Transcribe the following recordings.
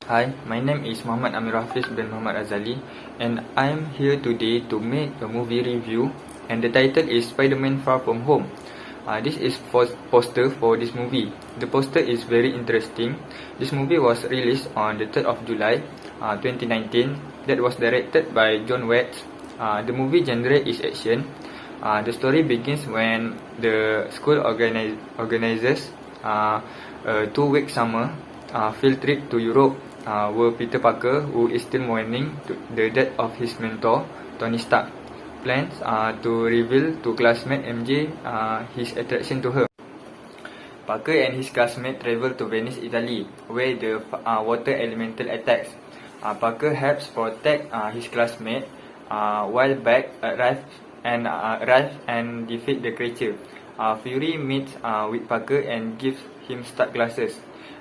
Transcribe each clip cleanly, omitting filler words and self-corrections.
Hi, my name is Muhammad Amir Hafiz bin Muhammad Azali, and I am here today to make a movie review, and the title is Spider-Man Far From Home. This is poster for this movie. The poster is very interesting. This movie was released on the 3rd of July 2019. That was directed by John Watts. The movie genre is action. The story begins when the school organizes a 2-week summer field trip to Europe, where Peter Parker, who is still mourning the death of his mentor, Tony Stark, plans to reveal to classmate MJ his attraction to her. Parker and his classmate travel to Venice, Italy, where the water elemental attacks. Parker helps protect his classmate, while Beck arrives and defeat the creature. Fury meets with Parker and gives him Stark glasses.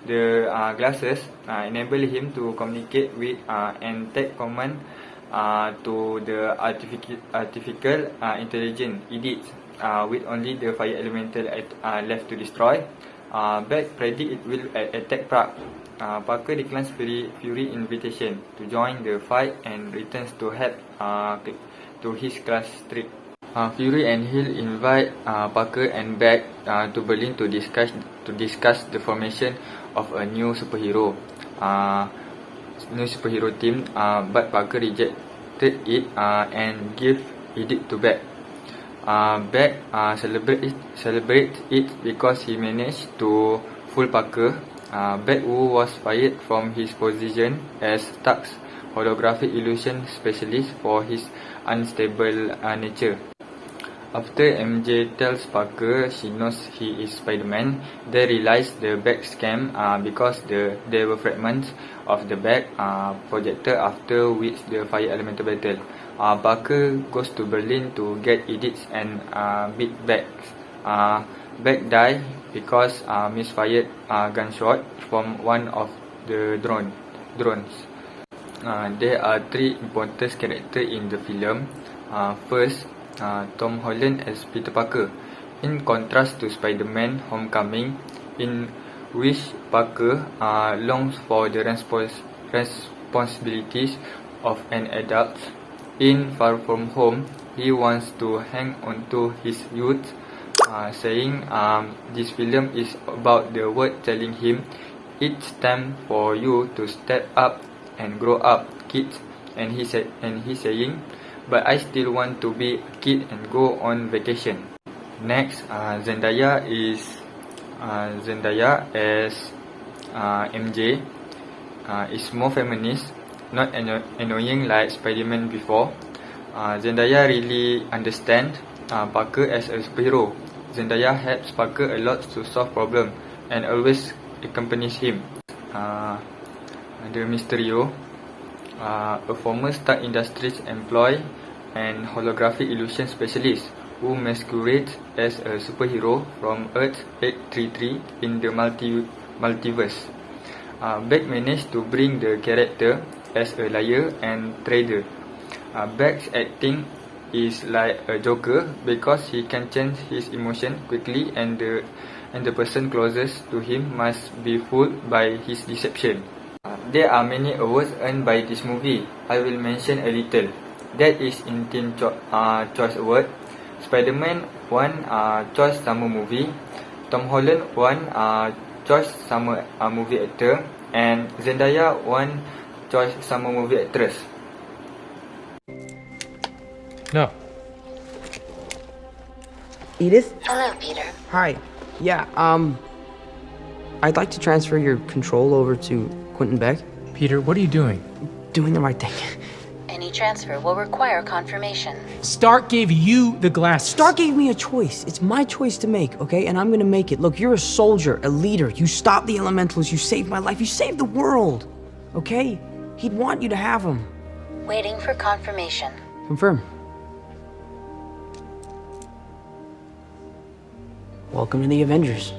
The glasses enable him to communicate with and take command to the artificial intelligence EDITS, with only the fire elemental left to destroy. Beck predicts it will attack Prague. Parker declines Fury's invitation to join the fight and returns to help to his class trip. Fury and Hill invite Parker and Beck to Berlin to discuss the formation of a new superhero team, but Parker rejected it and gave it to Beck. Beck celebrates it because he managed to fool Parker. Beck, who was fired from his position as Stark's holographic illusion specialist for his unstable nature. After MJ tells Parker she knows he is Spider-Man, they realize the Beck scam because there were fragments of the Beck projector, after which the fire elemental battle. Parker goes to Berlin to get edits and beat Beck. Beck dies because misfired gunshot from one of the drones. There are 3 important characters in the film. First, Tom Holland as Peter Parker. In contrast to Spider-Man Homecoming, in which Parker longs for the responsibilities of an adult, in Far From Home, he wants to hang on to his youth, saying this film is about the world telling him it's time for you to step up and grow up, kids, and he's saying, but I still want to be a kid and go on vacation. Next, Zendaya as MJ is more feminist, not annoying like Spider-Man before. Zendaya really understands Parker as a superhero. Zendaya helps Parker a lot to solve problems and always accompanies him. The Mysterio, a former Stark Industries employee and holographic illusion specialist who masquerades as a superhero from Earth 833 in the multiverse. Beck managed to bring the character as a liar and trader. Beck's acting is like a Joker because he can change his emotion quickly, and the person closest to him must be fooled by his deception. There are many awards earned by this movie. I will mention a little. That is in Teen Choice Award. Spider-Man won Choice Summer Movie. Tom Holland won Choice Summer Movie Actor, and Zendaya won Choice Summer Movie Actress. No. Edith? Hello, Peter. Hi. Yeah, I'd like to transfer your control over to Quentin Beck. Peter, what are you doing? Doing the right thing. Any transfer will require confirmation. Stark gave you the glasses. Stark gave me a choice. It's my choice to make, okay? And I'm gonna make it. Look, you're a soldier, a leader. You stopped the elementals. You saved my life. You saved the world, okay? He'd want you to have him. Waiting for confirmation. Confirm. Welcome to the Avengers.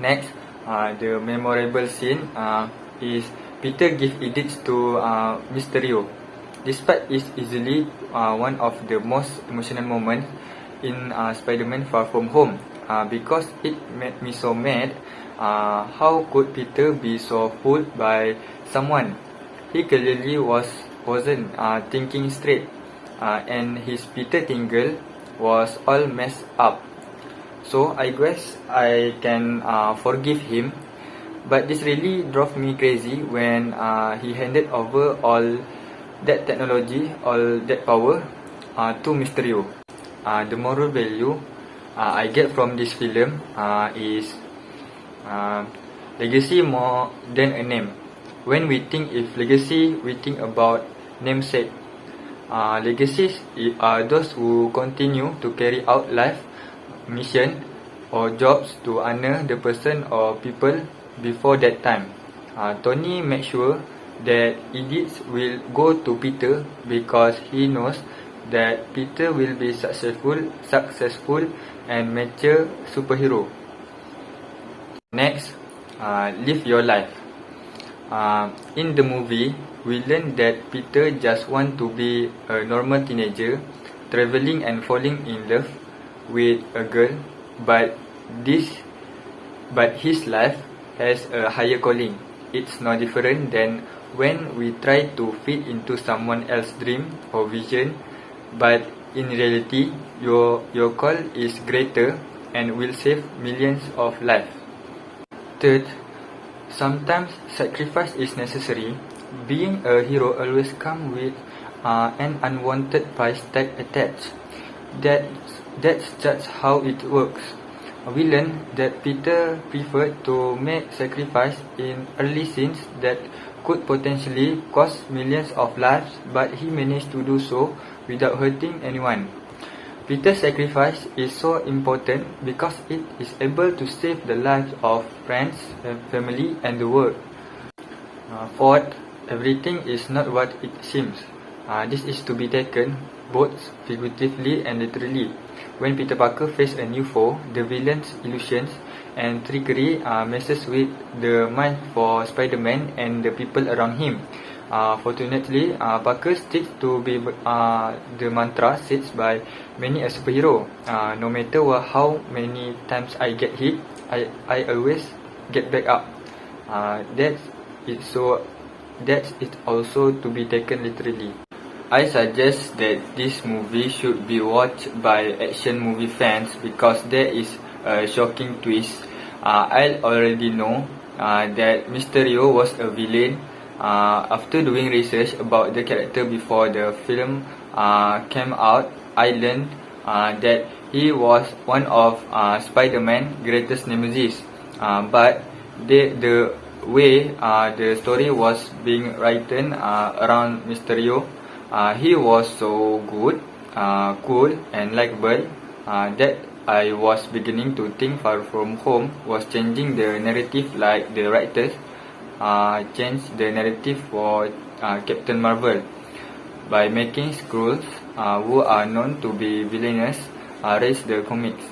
Next, the memorable scene is Peter gives edits to Mysterio. Despite it easily one of the most emotional moments in Spider-Man Far From Home because it made me so mad. How could Peter be so fooled by someone? He clearly wasn't thinking straight, and his Peter Tingle was all messed up. So I guess I can forgive him, but this really drove me crazy when he handed over all that technology, all that power to Mysterio. The moral value I get from this film is legacy more than a name. When we think of legacy, we think about namesake. Legacies are those who continue to carry out life mission or jobs to honor the person or people before that time. Tony made sure that edits will go to Peter because he knows that Peter will be successful and mature superhero. Next, live your life. In the movie, we learn that Peter just wants to be a normal teenager, traveling and falling in love with a girl, but his life has a higher calling. It's no different than when we try to fit into someone else's dream or vision, but in reality, your call is greater and will save millions of lives. Third, sometimes sacrifice is necessary. Being a hero always comes with an unwanted price tag attached. That's just how it works. We learn that Peter preferred to make sacrifice in early scenes that could potentially cost millions of lives, but he managed to do so without hurting anyone. Peter's sacrifice is so important because it is able to save the lives of friends, family, and the world. Fourth, everything is not what it seems. This is to be taken both figuratively and literally. When Peter Parker faces a new foe, the villain's illusions and trickery messes with the mind for Spider-Man and the people around him. Fortunately, Parker sticks to the mantra said by many a superhero. No matter how many times I get hit, I always get back up. That's it also to be taken literally. I suggest that this movie should be watched by action movie fans because there is a shocking twist. I already know that Mysterio was a villain. After doing research about the character before the film came out, I learned that he was one of Spider-Man's greatest nemesis. But the way the story was being written around Mysterio, he was so good, cool, and likable that I was beginning to think Far From Home was changing the narrative like the writers changed the narrative for Captain Marvel by making Skrulls, who are known to be villainous, raise the comics.